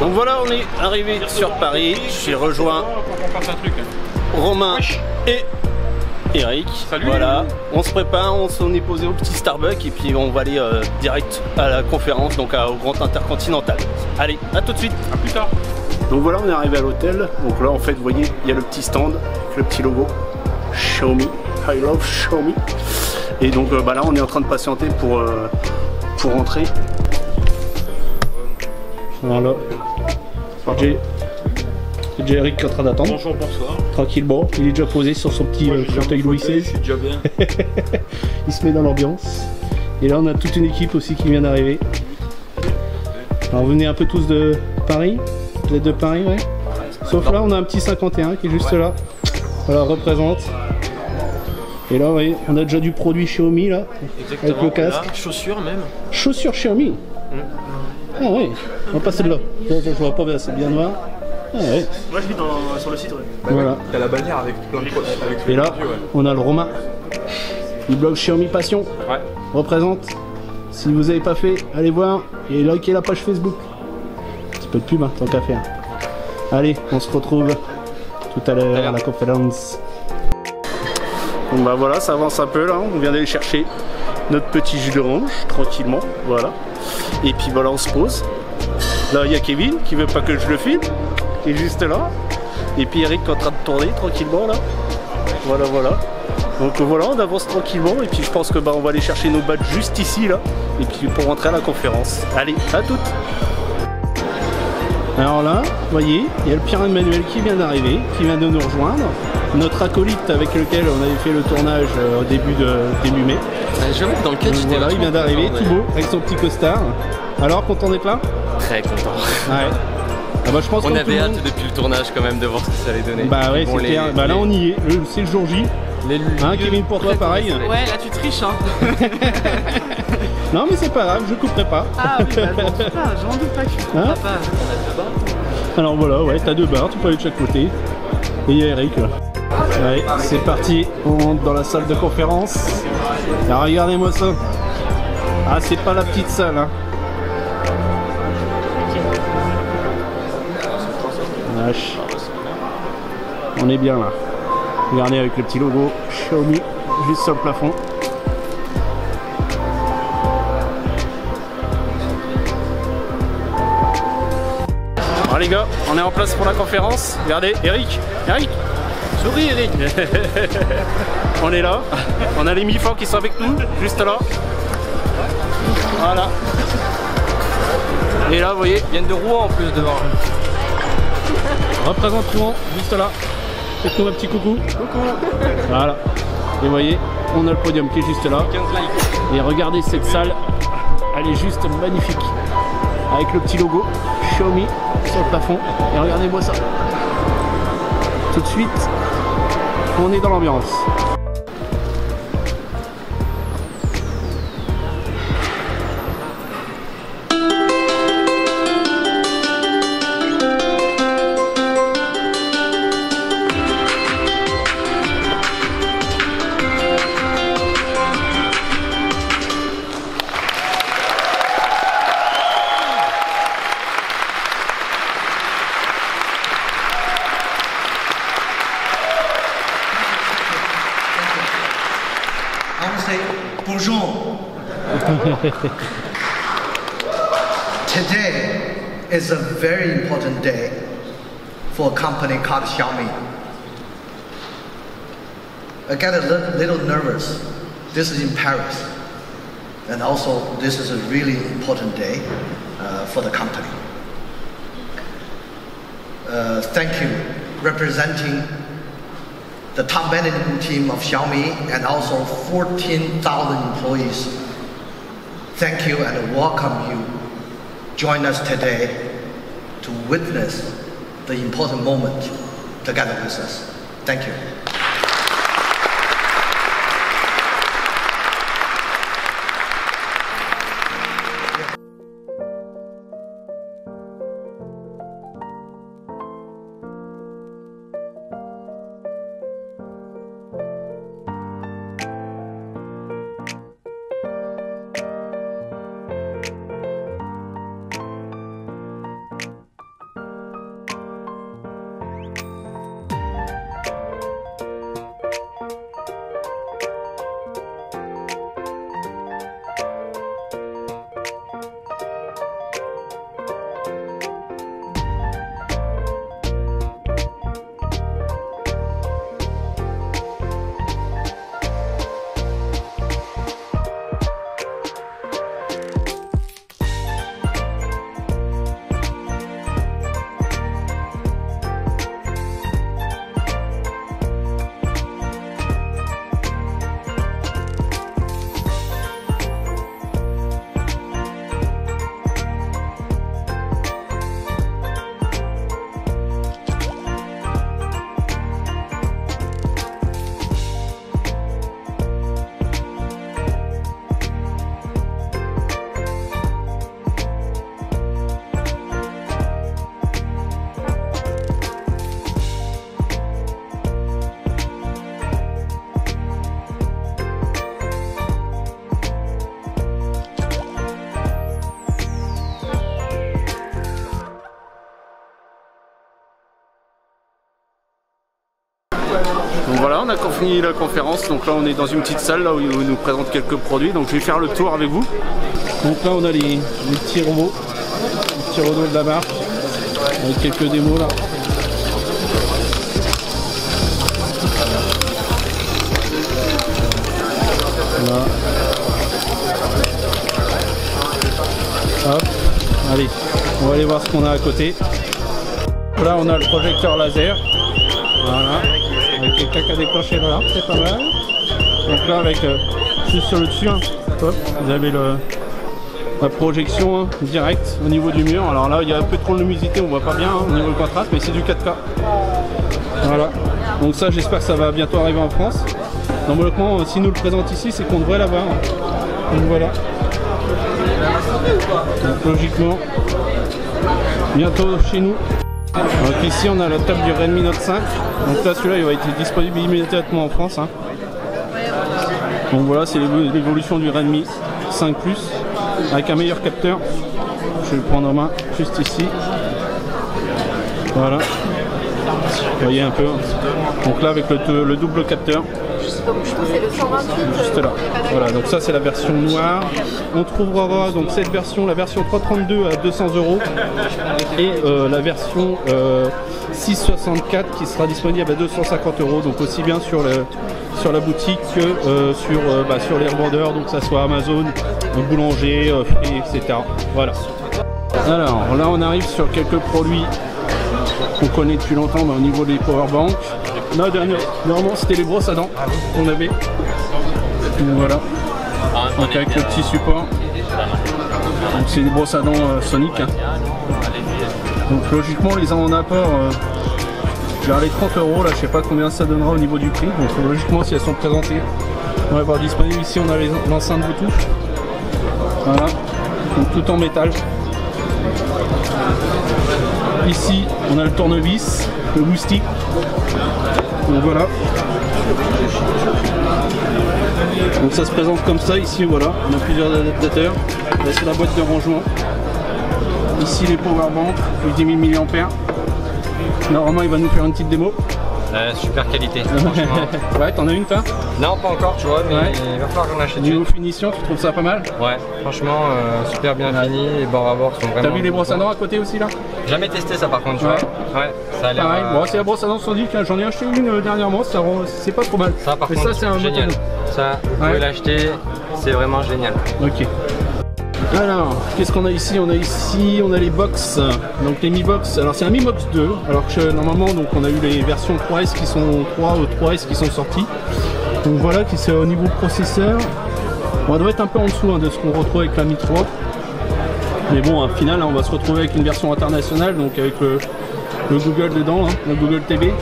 Donc voilà, on est arrivé sur Paris. J'ai rejoint Romain et Eric. Salut. Voilà, on se prépare, on est posé au petit Starbucks et puis on va aller direct à la conférence, donc au Grand Intercontinental. Allez, à tout de suite. À plus tard. Donc voilà, on est arrivé à l'hôtel. Donc là, en fait, vous voyez, il y a le petit stand avec le petit logo Xiaomi. I love Xiaomi. Et donc là, on est en train de patienter pour rentrer. Voilà. C'est déjà Eric qui est en train d'attendre. Bonjour, bonsoir. Tranquillement, il est déjà posé sur son petit fauteuil Louis XVI. Je suis déjà bien. Il se met dans l'ambiance. Et là, on a toute une équipe aussi qui vient d'arriver. Alors, vous venez un peu tous de Paris? Vous êtes de Paris, ouais? Sauf là, on a un petit 51 qui est juste là. Voilà, représente. Et là, vous voyez, on a déjà du produit Xiaomi là. Exactement. Avec le casque. Là, chaussures même. Chaussures Xiaomi. Ah oui, on va passer de là. Je vois pas, mais c'est bien noir. Ah ouais. Moi je vis sur le site, ouais. Voilà. T'as la bannière avec plein de produits. Et là, on a le Romain. Du blog Xiaomi Passion. Ouais. Représente. Si vous n'avez pas fait, allez voir et likez la page Facebook. Un petit peu de pub, hein, tant qu'à faire. Allez, on se retrouve tout à l'heure à la conférence. Bon bah voilà, ça avance un peu là. On vient d'aller chercher notre petit jus d'orange, tranquillement. Voilà. Et puis voilà, on se pose. Là, il y a Kevin qui veut pas que je le filme, qui est juste là. Et puis Eric qui est en train de tourner tranquillement là. Voilà, voilà. Donc voilà, on avance tranquillement. Et puis je pense que on va aller chercher nos badges juste ici là. Et puis pour rentrer à la conférence. Allez, à toutes. Alors là, vous voyez, il y a le Pierre-Emmanuel qui vient d'arriver, qui vient de nous rejoindre. Notre acolyte avec lequel on avait fait le tournage au début mai. J'avoue que dans le catch, Voilà, il vient d'arriver, tout beau, avec son petit costard. Alors, content d'être là? Très content. Ouais. Ah bah, je pense On que avait hâte depuis le tournage quand même de voir ce que ça allait donner. Bah ouais, Bon, c'est clair. Bah là, on y est. C'est le jour J. Hein, Kevin, pour toi, pareil? Ouais, là tu triches, hein. Non, mais c'est pas grave, je couperai pas. Ah oui, bah, j'en doute pas que tu couperas pas. Alors voilà, ouais, t'as 2 barres, tu peux aller de chaque côté. Et il y a Eric là. Allez, c'est parti, on rentre dans la salle de conférence. Alors regardez-moi ça. Ah, c'est pas la petite salle, hein. Vache. On est bien là. Regardez avec le petit logo Xiaomi juste sur le plafond. Alors les gars, on est en place pour la conférence. Regardez, Eric, souris Eric. On est là, on a les MIFA qui sont avec nous, juste là. Voilà. Et là, vous voyez, Ils viennent de Rouen en plus devant. représente Rouen, juste là. Faites-nous un petit coucou. Coucou. Voilà. Et vous voyez, on a le podium qui est juste là. 15 likes. Et regardez cette salle, elle est juste magnifique. Avec le petit logo Xiaomi sur le plafond. Et regardez-moi ça. Tout de suite, on est dans l'ambiance. I would say bonjour. Today is a very important day for a company called Xiaomi. I get a little nervous. This is in Paris. And also, this is a really important day for the company. Thank you, representing the top management team of Xiaomi and also 14,000 employees. Thank you and welcome you. Join us today to witness the important moment together with us. Thank you. Voilà, on a fini la conférence, donc là on est dans une petite salle là où ils nous présentent quelques produits, donc je vais faire le tour avec vous. Donc là on a les petits robots de la marque, avec quelques démos là. Voilà. Hop, allez, on va aller voir ce qu'on a à côté. Là on a le projecteur laser, voilà, avec quelqu'un qui a déclenché là, c'est pas mal. Donc là avec, juste sur le dessus, hein, hop, vous avez la projection hein, directe au niveau du mur. Alors là il y a un peu trop de luminosité, on voit pas bien hein, au niveau du contraste, mais c'est du 4K. Voilà, donc ça j'espère que ça va bientôt arriver en France. Normalement s'ils nous le présentent ici c'est qu'on devrait l'avoir. Donc voilà. Donc, logiquement, bientôt chez nous. Donc ici on a la table du Redmi Note 5. Donc là celui-là il va être disponible immédiatement en France. Hein. Donc voilà, c'est l'évolution du Redmi 5 Plus avec un meilleur capteur. Je vais le prendre en main juste ici. Voilà. Vous voyez un peu. Donc là avec le double capteur. Juste là. Voilà, donc ça c'est la version noire. On trouvera donc cette version, la version 332 à 200 € et la version 664 qui sera disponible à 250 €. Donc aussi bien sur la boutique que sur les revendeurs, donc ça soit Amazon, boulanger, Free, etc. Voilà. Alors là on arrive sur quelques produits qu'on connaît depuis longtemps au niveau des powerbanks. Là dernièrement c'était les brosses à dents qu'on avait. Voilà. Donc avec le petit support. Donc c'est des brosses à dents Sonic. Hein. Donc logiquement les en apport vers les 30 € là, je sais pas combien ça donnera au niveau du prix. Donc logiquement si elles sont présentées, on va voir disponible ici. On a l'enceinte Bluetooth. Voilà. Donc tout en métal. Ici on a le tournevis, le boostic. Donc voilà. Donc ça se présente comme ça ici, voilà. On a plusieurs adaptateurs. Là c'est la boîte de rangement. Ici les powerbanks, plus 10 000 mAh. Normalement il va nous faire une petite démo. Super qualité. Ouais, t'en as une toi? Non, pas encore, tu vois, mais ouais. Il va falloir que j'en achète. Niveau finition, tu trouves ça pas mal? Ouais, franchement, super bien fini. Les bords à bord sont vraiment. T'as vu les brosses à dents à côté aussi là? Jamais testé ça par contre, tu vois. Ouais, ça a l'air. Pareil, bon, c'est la brosse à dents Sonic, j'en ai acheté une dernièrement, c'est pas trop mal. Ça par contre, ça c'est un génial. Ça, vous pouvez l'acheter, c'est vraiment génial. Ok. Alors, qu'est-ce qu'on a ici? On a les box, donc les Mi Box. Alors c'est un Mi Box 2, alors que normalement donc on a eu les versions 3S qui sont 3S qui sont sorties. Donc voilà, qui c'est au niveau processeur. Bon, on doit être un peu en dessous hein, de ce qu'on retrouve avec la Mi 3. Mais bon, au final, on va se retrouver avec une version internationale, donc avec le Google dedans, hein, le Google TV,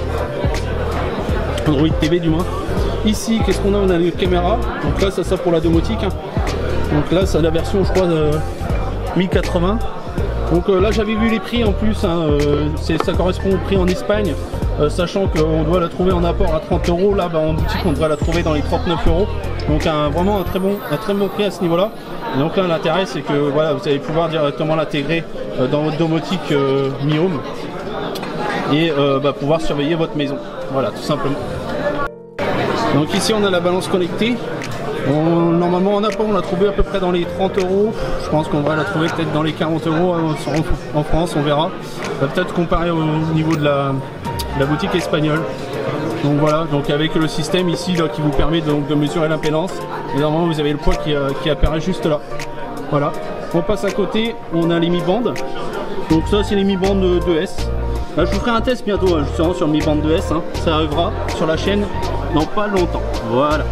Android TV du moins. Ici, qu'est-ce qu'on a? On a les caméras. Donc là, ça pour la domotique. Hein. Donc là c'est la version je crois de 1080. Donc là j'avais vu les prix en plus hein, ça correspond au prix en Espagne, sachant qu'on doit la trouver en apport à 30 €. Là en boutique on devrait la trouver dans les 39 €. Donc vraiment un très bon prix à ce niveau là. Et donc là l'intérêt c'est que voilà, vous allez pouvoir directement l'intégrer dans votre domotique Mi Home et pouvoir surveiller votre maison. Voilà, tout simplement. Donc ici on a la balance connectée. Normalement en apport on l'a trouvé à peu près dans les 30 €. Je pense qu'on va la trouver peut-être dans les 40 € en France, on verra. On va peut-être comparer au niveau de la boutique espagnole. Donc voilà, donc avec le système ici là, qui vous permet de mesurer l'impédance. Et normalement vous avez le poids qui apparaît juste là. Voilà. On passe à côté, on a les Mi Band. Donc ça c'est les Mi Band 2S. Là, je vous ferai un test bientôt hein, justement sur Mi Band 2S. Hein. Ça arrivera sur la chaîne dans pas longtemps. Voilà.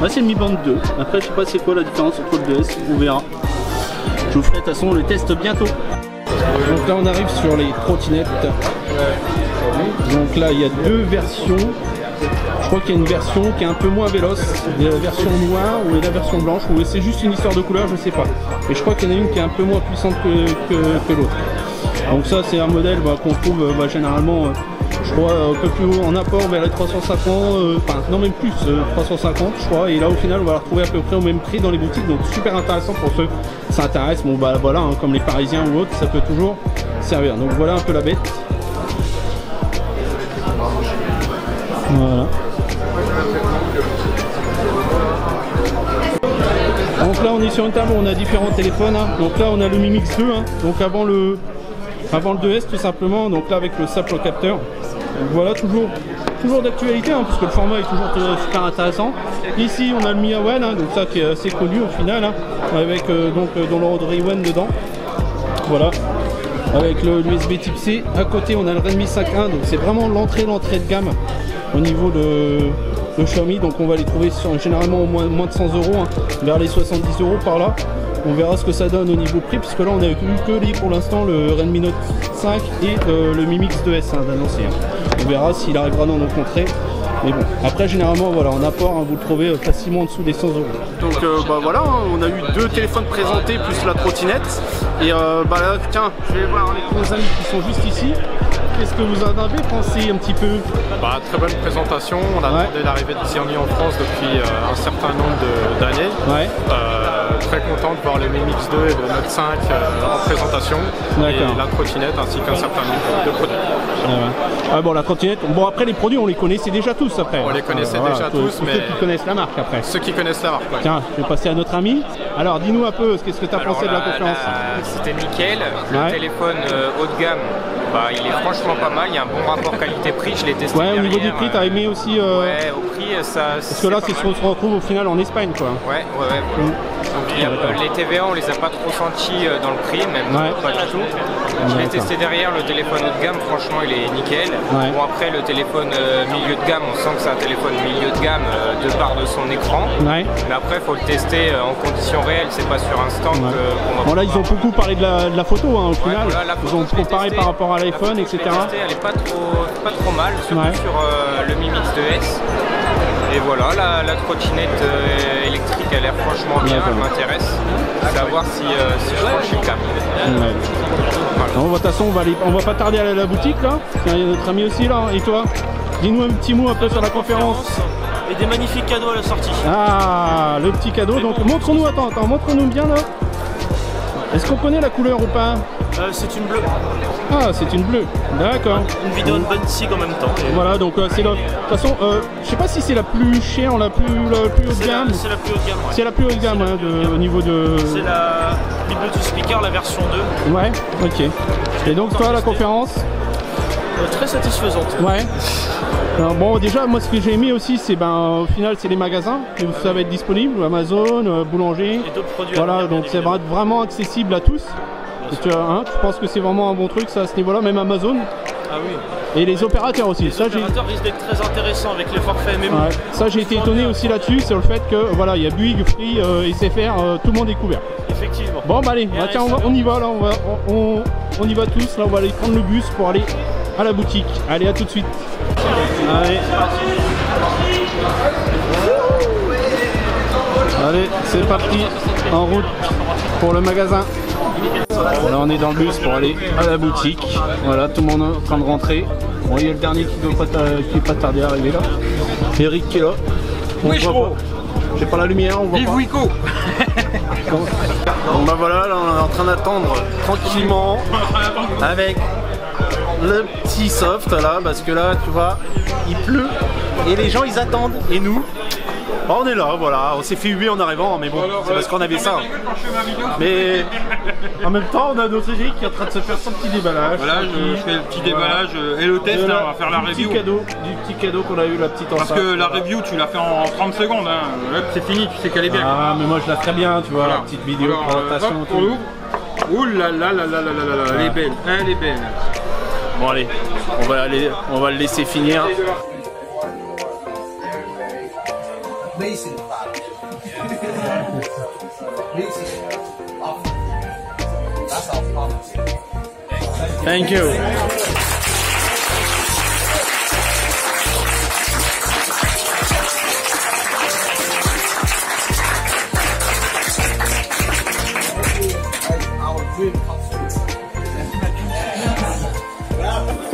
Là c'est le Mi Band 2, après je sais pas c'est quoi la différence entre le 2S, on verra. Je vous ferai de toute façon le test bientôt. Donc là on arrive sur les trottinettes. Donc là il y a deux versions. Je crois qu'il y a une version qui est un peu moins véloce, la version noire ou la version blanche, ou c'est juste une histoire de couleur, je sais pas. Et je crois qu'il y en a une qui est un peu moins puissante que l'autre. Donc ça c'est un modèle qu'on trouve généralement je crois un peu plus haut en apport vers les 350, enfin non même plus 350 je crois, et là au final on va la retrouver à peu près au même prix dans les boutiques, donc super intéressant pour ceux qui s'intéressent. Bon bah voilà, hein, comme les Parisiens ou autres, ça peut toujours servir. Donc voilà un peu la bête. Voilà. là on est sur une table où on a différents téléphones. Hein. Donc là on a le Mi Mix 2, hein. Donc avant le 2S tout simplement. Donc là avec le simple capteur. Donc voilà, toujours d'actualité, hein, parce que le format est toujours super intéressant. Ici on a le Mi A1, hein, donc ça qui est assez connu au final, hein, avec donc dans le Rodri One dedans. Voilà. Avec l'USB type C. À côté on a le Redmi 5.1, donc c'est vraiment l'entrée de gamme au niveau de Xiaomi. Donc on va les trouver généralement au moins de 100 €, hein, vers les 70 € par là. On verra ce que ça donne au niveau prix, puisque là on a eu que pour l'instant le Redmi Note 5 et le Mi Mix 2S, hein, d'annoncer. On verra s'il arrivera dans nos contrées. Mais bon, après généralement voilà, en apport, hein, vous le trouvez facilement en dessous des 100 €. Donc bah voilà, hein, on a eu 2 téléphones présentés plus la trottinette. Et bah là, tiens, je vais voir avec nos amis qui sont juste ici. Qu'est-ce que vous en avez pensé un petit peu? Bah, très bonne présentation. On a demandé l'arrivée de Xiaomi en France depuis un certain nombre d'années. Ouais. Très content de voir le Mi Mix 2 et le Note 5 en présentation. Et la trottinette ainsi qu'un certain nombre de produits. Ah bon, la trottinette, bon après les produits on les connaissait déjà tous après. On les connaissait déjà tous, mais... Ceux qui connaissent la marque après. Ceux qui connaissent la marque, ouais. Tiens, je vais passer à notre ami. Alors dis-nous un peu, qu'est-ce que tu as pensé de la conférence? C'était nickel, le téléphone haut de gamme, bah, il est franchement pas mal, il y a un bon rapport qualité-prix, je l'ai testé derrière. Au niveau du prix, t'as aimé aussi Ouais, au prix, ça... Parce que là, c'est ce qu'on se retrouve au final en Espagne, quoi. Ouais. Les TVA, on les a pas trop sentis dans le prix, même pas du tout. Je l'ai testé derrière, le téléphone haut de gamme, franchement, il est nickel. Bon, après, le téléphone milieu de gamme, on sent que c'est un téléphone milieu de gamme de part de son écran. Mais après, il faut le tester en conditions réelles, c'est pas sur un stand. Bon, là, ils ont beaucoup parlé de la photo, hein, au final. Voilà, ils ont comparé par rapport à l'iPhone, etc. Elle est pas trop mal, surtout sur le Mi Mix 2S. Et voilà, la trottinette électrique, elle a l'air franchement bien, elle m'intéresse. C'est à voir si je franchis le cap. Voilà. De toute façon, on va pas tarder à aller à la boutique là. Tiens, il y a notre ami aussi là. Et toi, dis-nous un petit mot un peu sur la conférence. Et des magnifiques cadeaux à la sortie. Ah, le petit cadeau. Donc montre-nous, attends, montre-nous bien là. Est-ce qu'on connaît la couleur ou pas? C'est une bleue. Ah, c'est une bleue, d'accord. Une vidéo de bonne sig en même temps. Voilà, donc c'est là. De toute façon, je sais pas si c'est la plus chère, la plus haut de gamme. C'est la plus haut de gamme. Ouais. C'est la plus haut de gamme, hein, au niveau de. C'est la Bluetooth Speaker, la version 2. Ouais, ok. Et donc toi, la conférence? Très satisfaisante. Ouais. Alors, bon, déjà, moi, ce que j'ai aimé aussi, c'est au final, c'est les magasins où ça va être disponible, Amazon, Boulanger. Et d'autres produits. Voilà, donc c'est vraiment accessible à tous. Tu penses que c'est vraiment un bon truc, ça, à ce niveau-là, même Amazon? Ah oui. Et les opérateurs aussi. Les opérateurs risquent d'être très intéressants avec les forfaits MMO. Ouais. Ça, j'ai été étonné aussi là-dessus, sur le fait que voilà, il y a Bouygues, Free, SFR, tout le monde est couvert. Effectivement. Bon, bah allez, tiens, on y va là, on y va tous. Là, on va aller prendre le bus pour aller à la boutique. Allez, à tout de suite. Allez, c'est parti, en route pour le magasin. Là on est dans le bus pour aller à la boutique. Voilà, tout le monde est en train de rentrer. Bon, il y a le dernier qui n'est pas tardé à arriver là. Eric qui est là. Oui, j'ai pas la lumière, on voit pas. Wico. Bon bah voilà, là on est en train d'attendre tranquillement avec le petit soft là, parce que là tu vois, il pleut et les gens ils attendent. Et nous, on est là, voilà, on s'est fait huer en arrivant, mais bon, c'est parce qu'on avait ça. Mais en même temps, on a notre Eric qui est en train de se faire son petit déballage. Voilà, je fais le petit déballage et le test, là, on va faire la review. Du petit cadeau qu'on a eu, la petite enceinte. Parce que la review, tu l'as fait en 30 secondes, hein. C'est fini, tu sais qu'elle est bien. Ah, mais moi je la ferai bien, tu vois, la petite vidéo de présentation. On l'ouvre. Ouh là là là là là là là, elle est belle, elle est belle. Bon allez, on va le laisser finir. Thank you.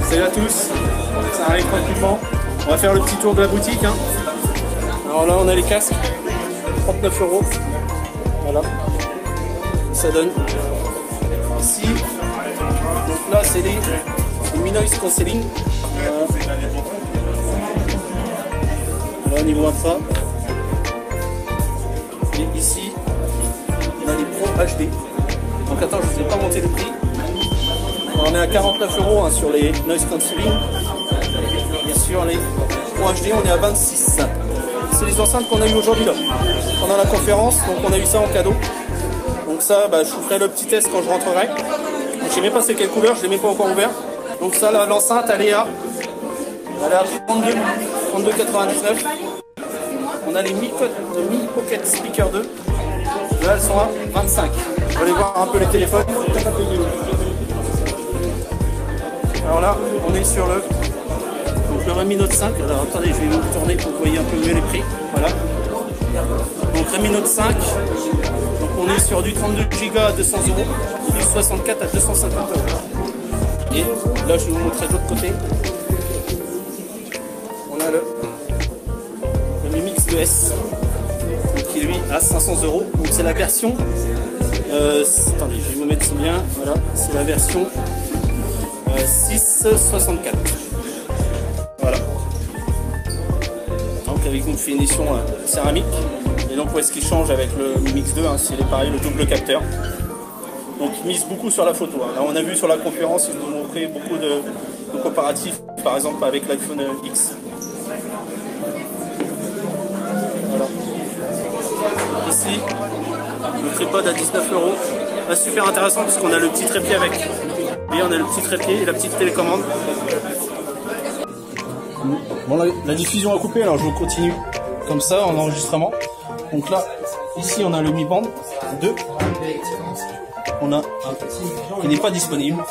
Salut à tous, ça arrive tranquillement. On va faire le petit tour de la boutique. Hein. Alors là on a les casques, 39 €. Voilà, ça donne ici. Donc là c'est les Mi-Noise Cancelling. Voilà au niveau de ça. Et ici on a les Pro HD. Donc attends, je ne vous ai pas monté le prix. On est à 49 € hein, sur les noise cancelling. Et sur les Pro HD, on est à 26. C'est les enceintes qu'on a eu aujourd'hui là. Pendant la conférence, donc on a eu ça en cadeau. Donc ça, bah, je vous ferai le petit test quand je rentrerai. Je ne sais même pas c'est quelle couleur, je ne l'ai même pas encore ouvert. Donc ça, l'enceinte, elle est à 32,99. On a les Mi Pocket Speaker 2. Là, elles sont à 25. On va aller voir un peu les téléphones. Alors là, on est sur le Redmi Note 5. Alors attendez, je vais vous tourner pour que vous voyez un peu mieux les prix. Voilà. Donc Redmi Note 5. Donc on est sur du 32 Go à 200 € et du 64 à 250 €. Et là, je vais vous montrer de l'autre côté. On a le Mi Mix 2S qui est lui à 500 €. Donc c'est la version. Attendez, je vais vous mettre bien. Voilà, c'est la version 664. Voilà. Donc avec une finition céramique. Et donc où est-ce qu'il change avec le Mi Mix 2 hein, c'est pareil, le double capteur. Donc ils misent beaucoup sur la photo. Hein. Là on a vu sur la conférence, ils nous ont montré beaucoup de comparatifs, par exemple avec l'iPhone X. Voilà. Ici, le tripod à 19 €. Ah, super intéressant parce qu'on a le petit trépied avec. Et on a le petit trépied et la petite télécommande. Bon, la diffusion a coupé, alors je continue comme ça en enregistrement. Donc là, ici on a le Mi Band 2. On a un qui n'est pas disponible.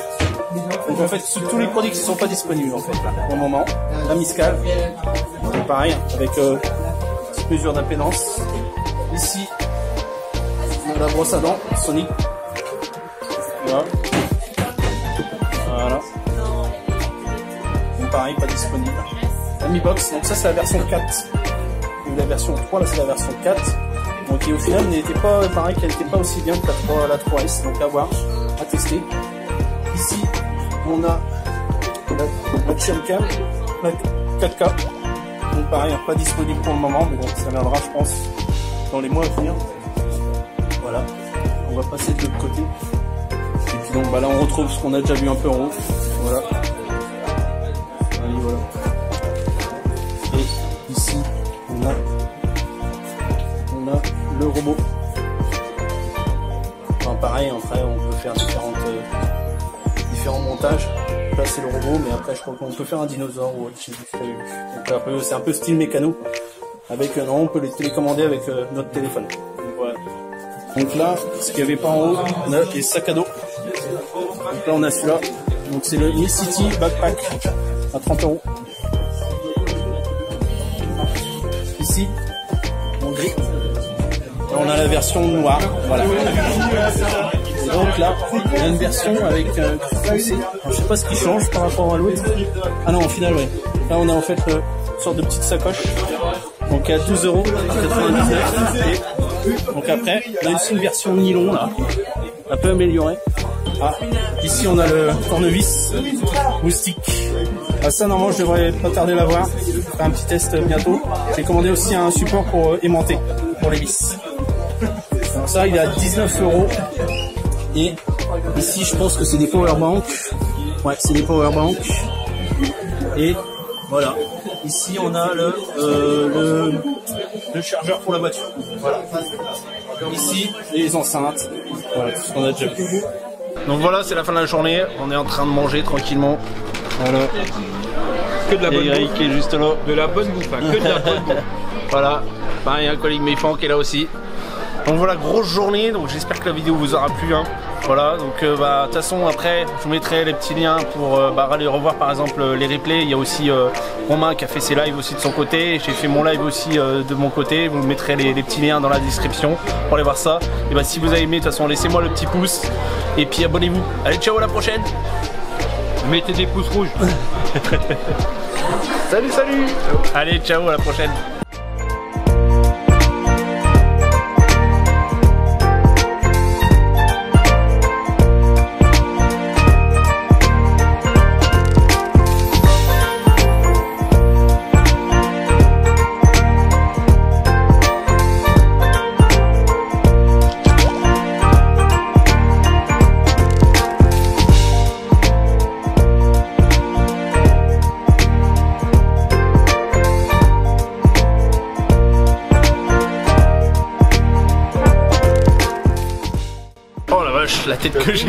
Donc en fait, tous les produits qui ne sont pas disponibles en fait là, pour le moment. La Miscal, pareil, avec petite mesure d'impédance. Ici, on a la brosse à dents Sony. Voilà. Voilà. Donc pareil, pas disponible. La Mi Box, donc ça c'est la version 4. Et la version 3, là c'est la version 4. Donc et au final, n'était pas pareil, qu'elle n'était pas aussi bien que la 3S. Donc à voir, à tester. Ici, on a la Chumcam, la 4K. Donc pareil, pas disponible pour le moment, mais bon, ça viendra, je pense, dans les mois à venir. Voilà. On va passer de l'autre côté. Et puis donc bah là on retrouve ce qu'on a déjà vu un peu en haut. Voilà. Allez, voilà. Et ici on a le robot. Enfin pareil, après on peut faire différents montages. Là c'est le robot, mais après je crois qu'on peut faire un dinosaure ou autre. C'est un peu style mécano. Avec non, on peut les télécommander avec notre téléphone. Donc, voilà. Donc là, ce qu'il n'y avait pas en haut, on a les sacs à dos. Donc là on a celui-là. Donc c'est le Mi City Backpack à 30 €. Ici, en gris. Là on a la version noire. Voilà. Et donc là, il y a une version avec foncé. Je sais pas ce qui change par rapport à l'autre. Ah non, au final, ouais. Là on a en fait une sorte de petite sacoche. Donc à 12,99 €. Et donc après, on a aussi une version nylon là, un peu améliorée. Ah, ici on a le tournevis moustique. Ah, ça normalement je devrais pas tarder à l'avoir. Faire un petit test bientôt. J'ai commandé aussi un support pour aimanter pour les vis. Donc ça il est à 19 €. Et ici je pense que c'est des powerbanks. Ouais, c'est des powerbanks. Et voilà. Ici on a le chargeur pour la voiture. Voilà. Ici les enceintes. Voilà tout ce qu'on a déjà vu. Donc voilà, c'est la fin de la journée. On est en train de manger tranquillement. Voilà. Que de la bonne Eric bouffe. qui est juste là. De la bonne bouffe, hein. Que de la bonne bouffe. Voilà. Pareil, un collègue Méfant qui est là aussi. Donc voilà, grosse journée. Donc j'espère que la vidéo vous aura plu. Hein. Voilà, donc de toute façon après je vous mettrai les petits liens pour aller revoir par exemple les replays. Il y a aussi Romain qui a fait ses lives aussi de son côté. J'ai fait mon live aussi de mon côté. Vous mettrez les petits liens dans la description pour aller voir ça. Et bah si vous avez aimé, de toute façon laissez-moi le petit pouce. Et puis abonnez-vous. Allez, ciao, à la prochaine. Mettez des pouces rouges. Salut, salut. Allez, ciao, à la prochaine. la tête que j'ai.